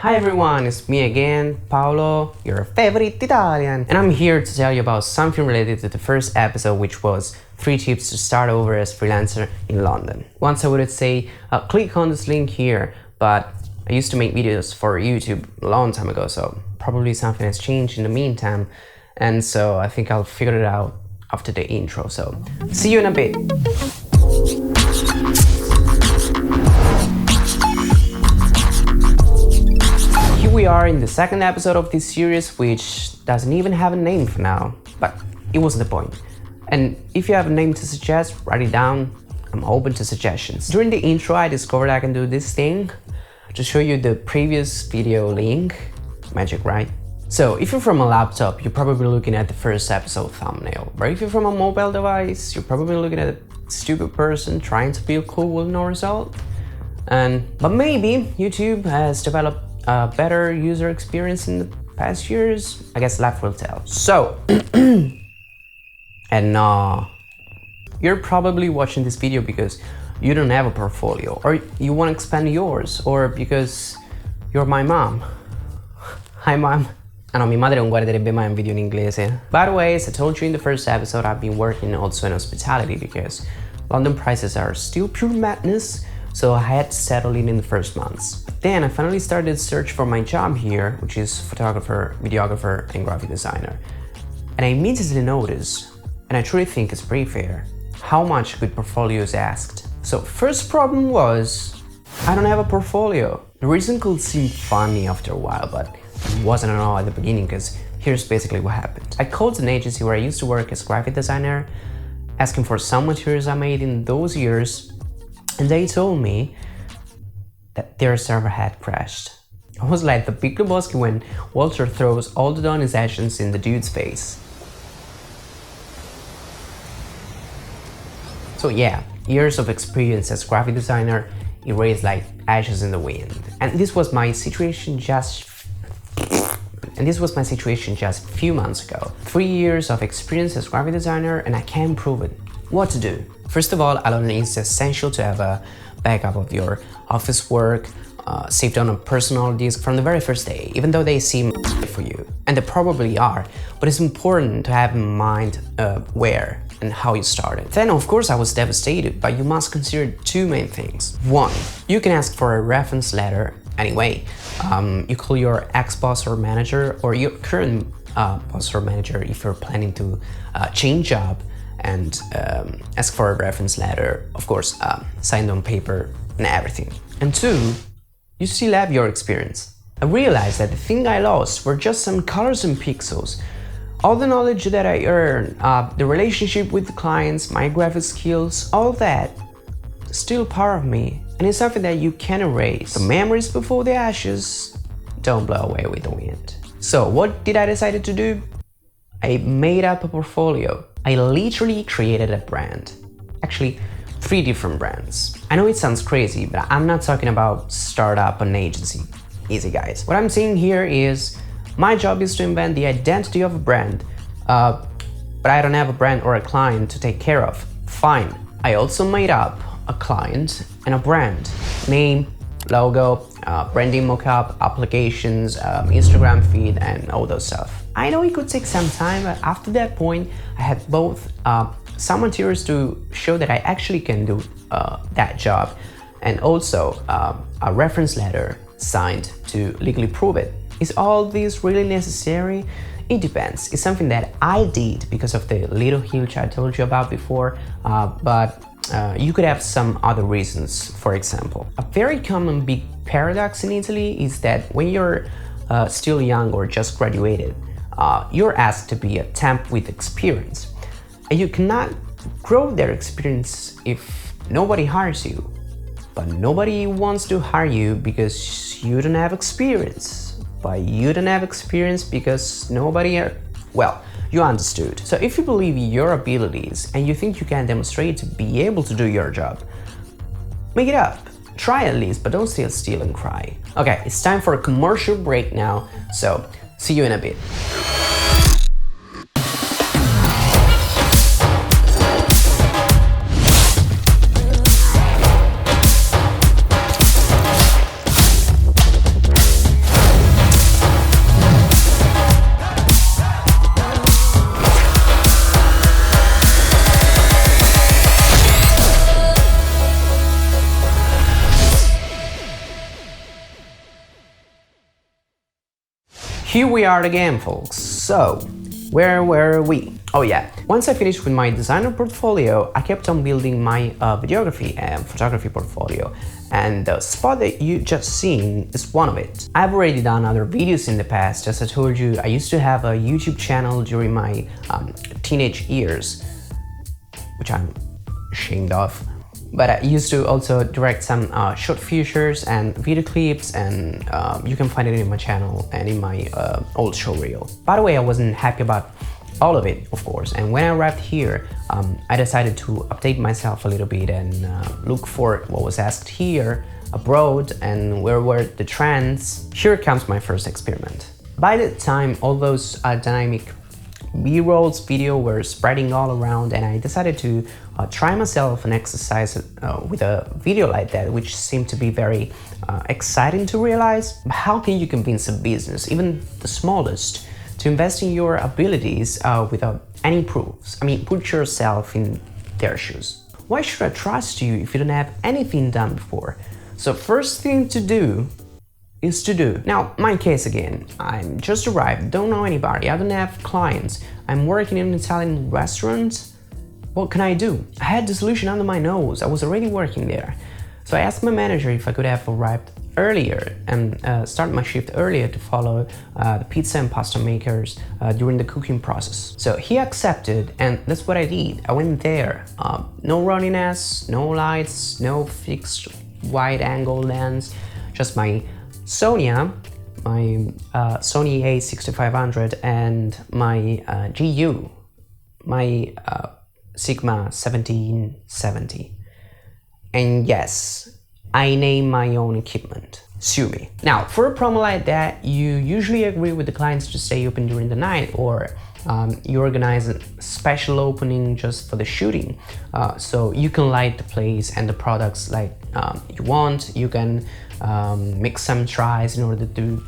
Hi everyone, it's me again, Paolo, your favorite Italian, and I'm here to tell you about something related to the first episode, which was 3 tips to start over as freelancer in London. Once I would say, click on this link here, but I used to make videos for YouTube a long time ago, so probably something has changed in the meantime, and so I think I'll figure it out after the intro, so see you in a bit. Here we are in the second episode of this series, which doesn't even have a name for now, but it wasn't the point. And if you have a name to suggest, write it down. I'm open to suggestions. During the intro, I discovered I can do this thing to show you the previous video link. Magic, right? So if you're from a laptop, you're probably looking at the first episode thumbnail. But if you're from a mobile device, you're probably looking at a stupid person trying to feel cool with no result. But maybe YouTube has developed a better user experience in the past years. I guess life will tell. So, and you're probably watching this video because you don't have a portfolio, or you want to expand yours, or because you're my mom. Hi mom. Ah no, mia madre non guarderebbe mai un video in inglese. By the way, as I told you in the first episode, I've been working also in hospitality because London prices are still pure madness, so I had to settle in the first months. But then I finally started to search for my job here, which is photographer, videographer, and graphic designer. And I immediately noticed, and I truly think it's pretty fair, how much good portfolios asked. So first problem was, I don't have a portfolio. The reason could seem funny after a while, but it wasn't at all at the beginning, because here's basically what happened. I called an agency where I used to work as graphic designer, asking for some materials I made in those years, and they told me that their server had crashed. I was like the Big Lebowski when Walter throws all the Donnie's actions in the dude's face. So yeah, years of experience as graphic designer erased like ashes in the wind. And this was my situation just a few months ago. 3 years of experience as graphic designer, and I can't prove it. What to do? First of all, I learned it's essential to have a backup of your office work, saved on a personal disk from the very first day, even though they seem for you. And they probably are, but it's important to have in mind where and how you started. Then of course I was devastated, but you must consider 2 main things. 1, you can ask for a reference letter anyway. You call your ex-boss or manager, or your current boss or manager if you're planning to change job, and ask for a reference letter, of course, signed on paper and everything. And 2, you still have your experience. I realized that the thing I lost were just some colors and pixels. All the knowledge that I earned, the relationship with the clients, my graphic skills, all that, still part of me, and it's something that you can erase. The memories before the ashes don't blow away with the wind. So what did I decide to do? I made up a portfolio. I literally created a brand. Actually, 3 different brands. I know it sounds crazy, but I'm not talking about start up an agency. Easy guys. What I'm saying here is, my job is to invent the identity of a brand, but I don't have a brand or a client to take care of. Fine. I also made up a client and a brand. Name, logo, branding mockup, applications, Instagram feed, and all those stuff. I know it could take some time, but after that point, I had both some materials to show that I actually can do that job, and also a reference letter signed to legally prove it. Is all this really necessary? It depends. It's something that I did because of the little hitch I told you about before, but you could have some other reasons. For example, a very common big paradox in Italy is that when you're still young or just graduated, you're asked to be a temp with experience, and you cannot grow their experience if nobody hires you. But nobody wants to hire you because you don't have experience. But you don't have experience because well, you understood. So if you believe your abilities and you think you can demonstrate to be able to do your job, make it up. Try at least, but don't stay still and cry. Okay, it's time for a commercial break now, so see you in a bit. Here we are again, folks. So, where were we? Oh yeah, once I finished with my designer portfolio, I kept on building my videography and photography portfolio, and the spot that you just seen is one of it. I've already done other videos in the past. As I told you, I used to have a YouTube channel during my teenage years, which I'm ashamed of. But I used to also direct some short features and video clips, and you can find it in my channel and in my old show reel. By the way, I wasn't happy about all of it, of course, and when I arrived here, I decided to update myself a little bit and look for what was asked here, abroad, and where were the trends. Here comes my first experiment. By the time all those dynamic B-rolls video were spreading all around, and I decided to try myself an exercise with a video like that, which seemed to be very exciting to realize. How can you convince a business, even the smallest, to invest in your abilities without any proofs? I mean, put yourself in their shoes. Why should I trust you if you don't have anything done before? So first thing to do is to do. Now, my case again, I'm just arrived, don't know anybody, I don't have clients, I'm working in an Italian restaurant. What can I do? I had the solution under my nose, I was already working there. So I asked my manager if I could have arrived earlier and start my shift earlier to follow the pizza and pasta makers during the cooking process. So he accepted, and that's what I did. I went there. No runniness, no lights, no fixed wide angle lens, just my Sony a6500 and my GU, my Sigma 1770. And yes, I name my own equipment. Sue me. Now, for a promo like that, you usually agree with the clients to stay open during the night, or you organize a special opening just for the shooting, so you can light the place and the products like you want. You can make some tries in order to,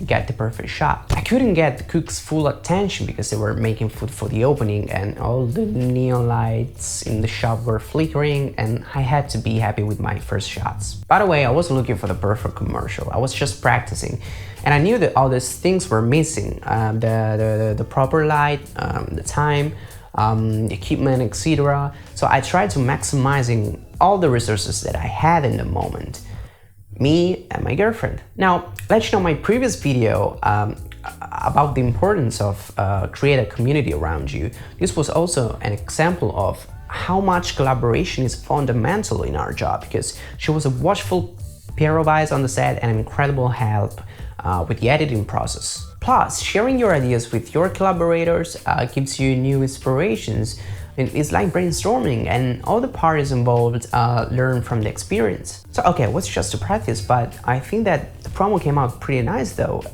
get the perfect shot. I couldn't get the cooks' full attention because they were making food for the opening and all the neon lights in the shop were flickering, and I had to be happy with my first shots. By the way, I wasn't looking for the perfect commercial. I was just practicing, and I knew that all these things were missing: the proper light, the time, equipment, etc. So I tried to maximizing all the resources that I had in the moment. Me and my girlfriend. Now, let you know my previous video about the importance of create a community around you. This was also an example of how much collaboration is fundamental in our job, because she was a watchful pair of eyes on the set and an incredible help with the editing process. Plus, sharing your ideas with your collaborators gives you new inspirations. It's like brainstorming, and all the parties involved learn from the experience. So okay, it was just a practice, but I think that the promo came out pretty nice though.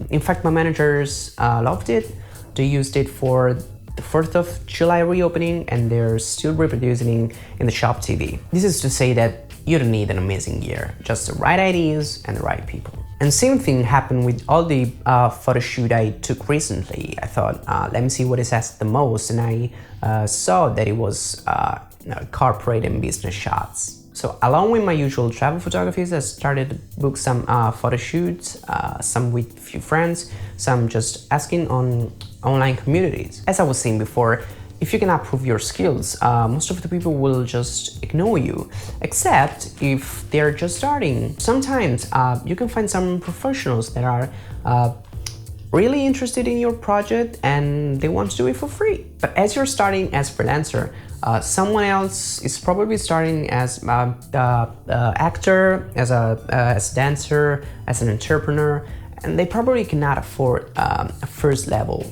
In fact, my managers loved it. They used it for the 4th of July reopening, and they're still reproducing in the shop TV. This is to say that you don't need an amazing gear, just the right ideas and the right people. And same thing happened with all the photo shoot I took recently. I thought, let me see what is asked the most, and I saw that it was corporate and business shots. So along with my usual travel photographies, I started to book some photo shoots, some with a few friends, some just asking on online communities. As I was saying before, if you cannot prove your skills, most of the people will just ignore you, except if they're just starting. Sometimes you can find some professionals that are really interested in your project and they want to do it for free. But as you're starting as freelancer, someone else is probably starting as actor, as a dancer, as an entrepreneur, and they probably cannot afford a first level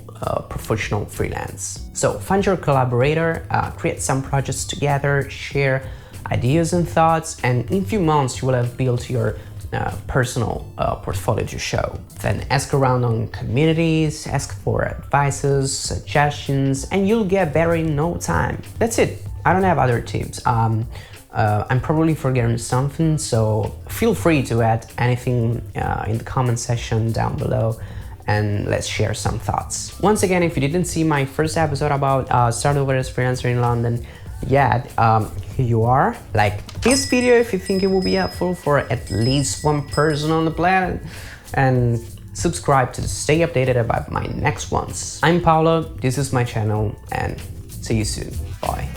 professional freelance. So find your collaborator, create some projects together, share ideas and thoughts, and in a few months you will have built your personal portfolio to show. Then ask around on communities, ask for advices, suggestions, and you'll get better in no time. That's it. I don't have other tips. I'm probably forgetting something, so feel free to add anything in the comment section down below, and let's share some thoughts. Once again, if you didn't see my first episode about start over as freelancer in London yet, here you are. Like this video if you think it will be helpful for at least one person on the planet, and Subscribe to stay updated about my next ones. I'm Paolo, this is my channel, and see you soon. Bye.